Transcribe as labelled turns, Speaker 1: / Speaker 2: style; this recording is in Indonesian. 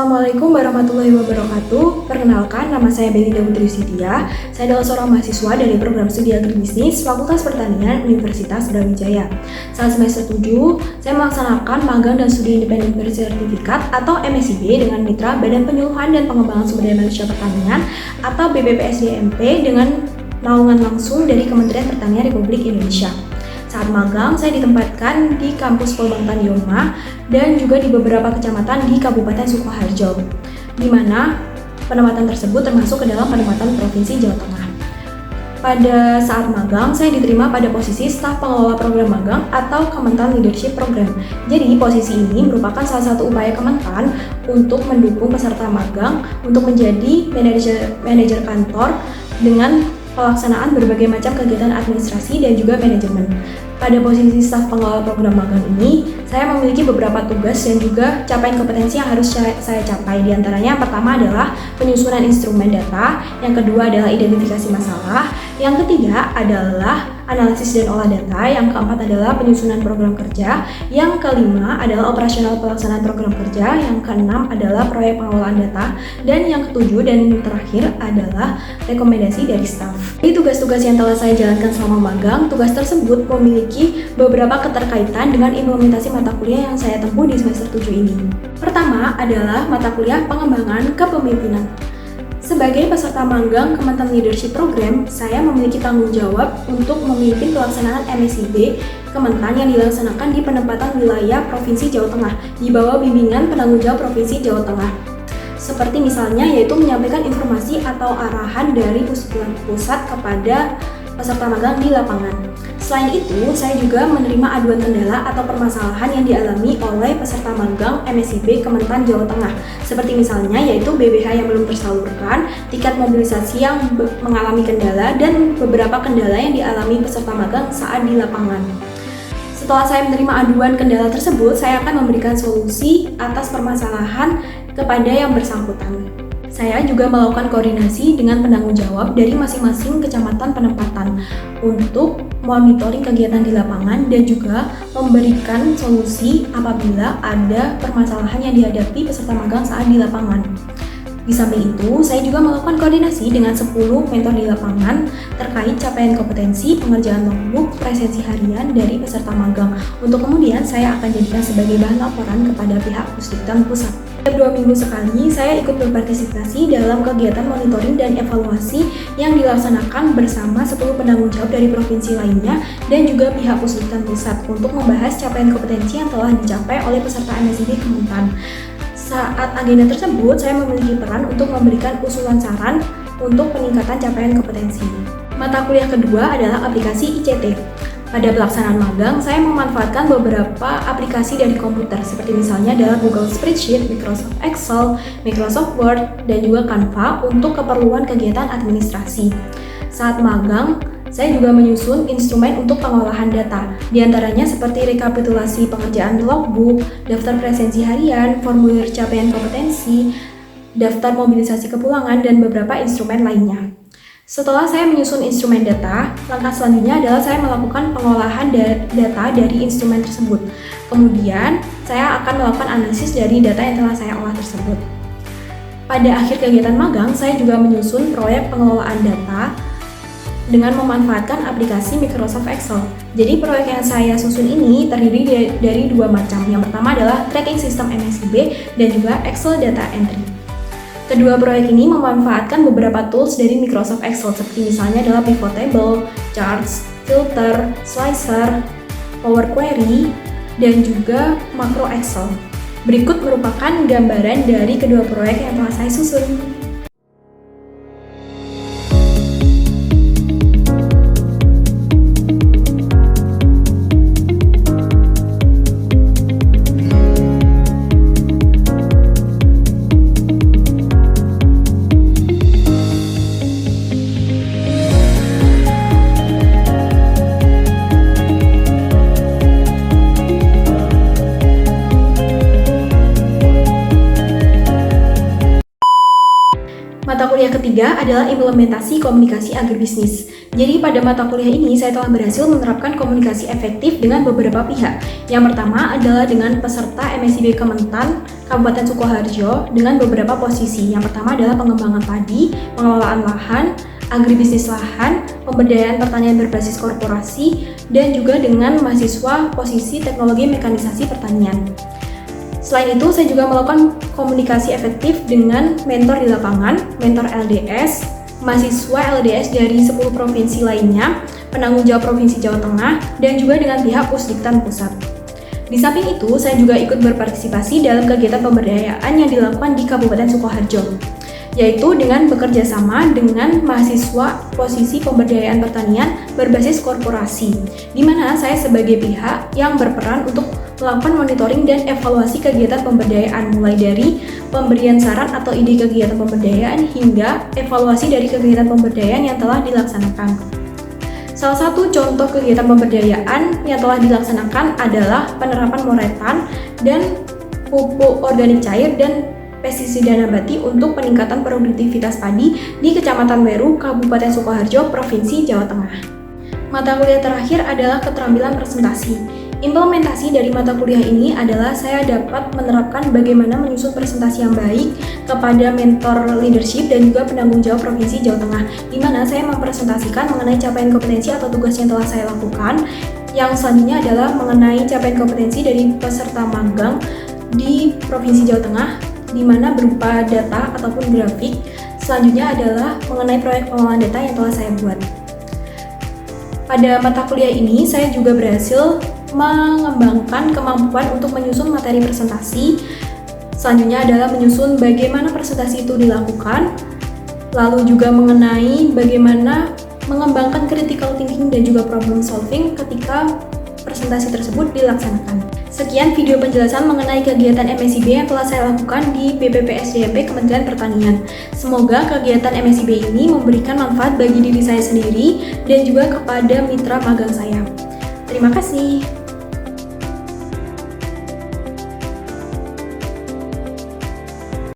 Speaker 1: Assalamualaikum warahmatullahi wabarakatuh. Perkenalkan, nama saya Belinda Putri Sidia. Saya adalah seorang mahasiswa dari program studi agribisnis Fakultas Pertanian Universitas Brawijaya. Saat semester 7, saya melaksanakan magang dan studi independen bersertifikat atau MSIB dengan mitra Badan Penyuluhan dan Pengembangan Sumber Daya Manusia Pertanian atau BPPSDMP dengan naungan langsung dari Kementerian Pertanian Republik Indonesia. Saat magang, saya ditempatkan di kampus Polbangtan Yoma dan juga di beberapa kecamatan di Kabupaten Sukoharjo, di mana penempatan tersebut termasuk ke dalam penempatan Provinsi Jawa Tengah. Pada saat magang, saya diterima pada posisi staf pengelola program magang atau Kementan Leadership Program. Jadi, posisi ini merupakan salah satu upaya Kementan untuk mendukung peserta magang untuk menjadi manajer kantor dengan pelaksanaan berbagai macam kegiatan administrasi dan juga manajemen. Pada posisi staf pengelola program magang ini, saya memiliki beberapa tugas dan juga capaian kompetensi yang harus saya capai. Di antaranya, yang pertama adalah penyusunan instrumen data, yang kedua adalah identifikasi masalah, yang ketiga adalah analisis dan olah data, yang keempat adalah penyusunan program kerja, yang kelima adalah operasional pelaksanaan program kerja, yang keenam adalah proyek pengelolaan data, dan yang ketujuh dan terakhir adalah rekomendasi dari staf. Di tugas-tugas yang telah saya jalankan selama magang, tugas tersebut memiliki beberapa keterkaitan dengan implementasi mata kuliah yang saya tempuh di semester 7 ini. Pertama adalah mata kuliah pengembangan kepemimpinan. Sebagai peserta magang Kementan Leadership Program, saya memiliki tanggung jawab untuk memimpin pelaksanaan MSIB Kementan yang dilaksanakan di penempatan wilayah Provinsi Jawa Tengah di bawah bimbingan penanggung jawab Provinsi Jawa Tengah. Seperti misalnya yaitu menyampaikan informasi atau arahan dari pusat kepada peserta magang di lapangan. Selain itu, saya juga menerima aduan kendala atau permasalahan yang dialami oleh peserta magang MSIB Kementan Jawa Tengah. Seperti misalnya yaitu BBH yang belum tersalurkan, tiket mobilisasi yang mengalami kendala, dan beberapa kendala yang dialami peserta magang saat di lapangan. Setelah saya menerima aduan kendala tersebut, saya akan memberikan solusi atas permasalahan kepada yang bersangkutan. Saya juga melakukan koordinasi dengan penanggung jawab dari masing-masing kecamatan penempatan untuk monitoring kegiatan di lapangan dan juga memberikan solusi apabila ada permasalahan yang dihadapi peserta magang saat di lapangan. Di samping itu, saya juga melakukan koordinasi dengan 10 mentor di lapangan terkait capaian kompetensi, pengerjaan logbook, presensi harian dari peserta magang. Untuk kemudian saya akan jadikan sebagai bahan laporan kepada pihak Pusdiktan Pusat. Setiap 2 minggu sekali, saya ikut berpartisipasi dalam kegiatan monitoring dan evaluasi yang dilaksanakan bersama 10 penanggung jawab dari provinsi lainnya dan juga pihak Pusdiktan Pusat untuk membahas capaian kompetensi yang telah dicapai oleh peserta MSIB Kementan. Saat agenda tersebut, saya memiliki peran untuk memberikan usulan saran untuk peningkatan capaian kompetensi. Mata kuliah kedua adalah aplikasi ICT. Pada pelaksanaan magang, saya memanfaatkan beberapa aplikasi dari komputer, seperti misalnya adalah Google Spreadsheet, Microsoft Excel, Microsoft Word, dan juga Canva untuk keperluan kegiatan administrasi. Saat magang, saya juga menyusun instrumen untuk pengolahan data, di antaranya seperti rekapitulasi pengerjaan logbook, daftar presensi harian, formulir capaian kompetensi, daftar mobilisasi kepulangan, dan beberapa instrumen lainnya. Setelah saya menyusun instrumen data, langkah selanjutnya adalah saya melakukan pengolahan data dari instrumen tersebut. Kemudian, saya akan melakukan analisis dari data yang telah saya olah tersebut. Pada akhir kegiatan magang, saya juga menyusun proyek pengelolaan data dengan memanfaatkan aplikasi Microsoft Excel. Jadi proyek yang saya susun ini terdiri dari 2 macam. Yang pertama adalah tracking system MSIB dan juga Excel data entry. Kedua proyek ini memanfaatkan beberapa tools dari Microsoft Excel seperti misalnya adalah pivot table, charts, filter, slicer, Power Query, dan juga makro Excel. Berikut merupakan gambaran dari kedua proyek yang telah saya susun. ketiga adalah implementasi komunikasi agribisnis. Jadi pada mata kuliah ini saya telah berhasil menerapkan komunikasi efektif dengan beberapa pihak. Yang pertama adalah dengan peserta MSIB Kementan Kabupaten Sukoharjo dengan beberapa posisi. Yang pertama adalah pengembangan padi, pengelolaan lahan, agribisnis lahan, pemberdayaan pertanian berbasis korporasi, dan juga dengan mahasiswa posisi teknologi mekanisasi pertanian. Selain itu, saya juga melakukan komunikasi efektif dengan mentor di lapangan, mentor LDS, mahasiswa LDS dari 10 provinsi lainnya, penanggung jawab Provinsi Jawa Tengah, dan juga dengan pihak Pusdiktan Pusat. Di samping itu, saya juga ikut berpartisipasi dalam kegiatan pemberdayaan yang dilakukan di Kabupaten Sukoharjo, yaitu dengan bekerja sama dengan mahasiswa posisi pemberdayaan pertanian berbasis korporasi, di mana saya sebagai pihak yang berperan untuk melakukan monitoring dan evaluasi kegiatan pemberdayaan, mulai dari pemberian saran atau ide kegiatan pemberdayaan hingga evaluasi dari kegiatan pemberdayaan yang telah dilaksanakan. Salah satu contoh kegiatan pemberdayaan yang telah dilaksanakan adalah penerapan moretan dan pupuk organik cair dan pestisida nabati untuk peningkatan produktivitas padi di Kecamatan Weru, Kabupaten Sukoharjo, Provinsi Jawa Tengah. Mata kuliah terakhir adalah keterampilan presentasi. Implementasi dari mata kuliah ini adalah saya dapat menerapkan bagaimana menyusun presentasi yang baik kepada mentor leadership dan juga penanggung jawab Provinsi Jawa Tengah, di mana saya mempresentasikan mengenai capaian kompetensi atau tugas yang telah saya lakukan. Yang selanjutnya adalah mengenai capaian kompetensi dari peserta magang di Provinsi Jawa Tengah, di mana berupa data ataupun grafik. Selanjutnya adalah mengenai proyek pengelolaan data yang telah saya buat. Pada mata kuliah ini, saya juga berhasil mengembangkan kemampuan untuk menyusun materi presentasi. Selanjutnya adalah menyusun bagaimana presentasi itu dilakukan, lalu juga mengenai bagaimana mengembangkan critical thinking dan juga problem solving ketika presentasi tersebut dilaksanakan. Sekian video penjelasan mengenai kegiatan MSIB yang telah saya lakukan di BPPSDMP Kementerian Pertanian. Semoga kegiatan MSIB ini memberikan manfaat bagi diri saya sendiri dan juga kepada mitra magang saya. Terima kasih.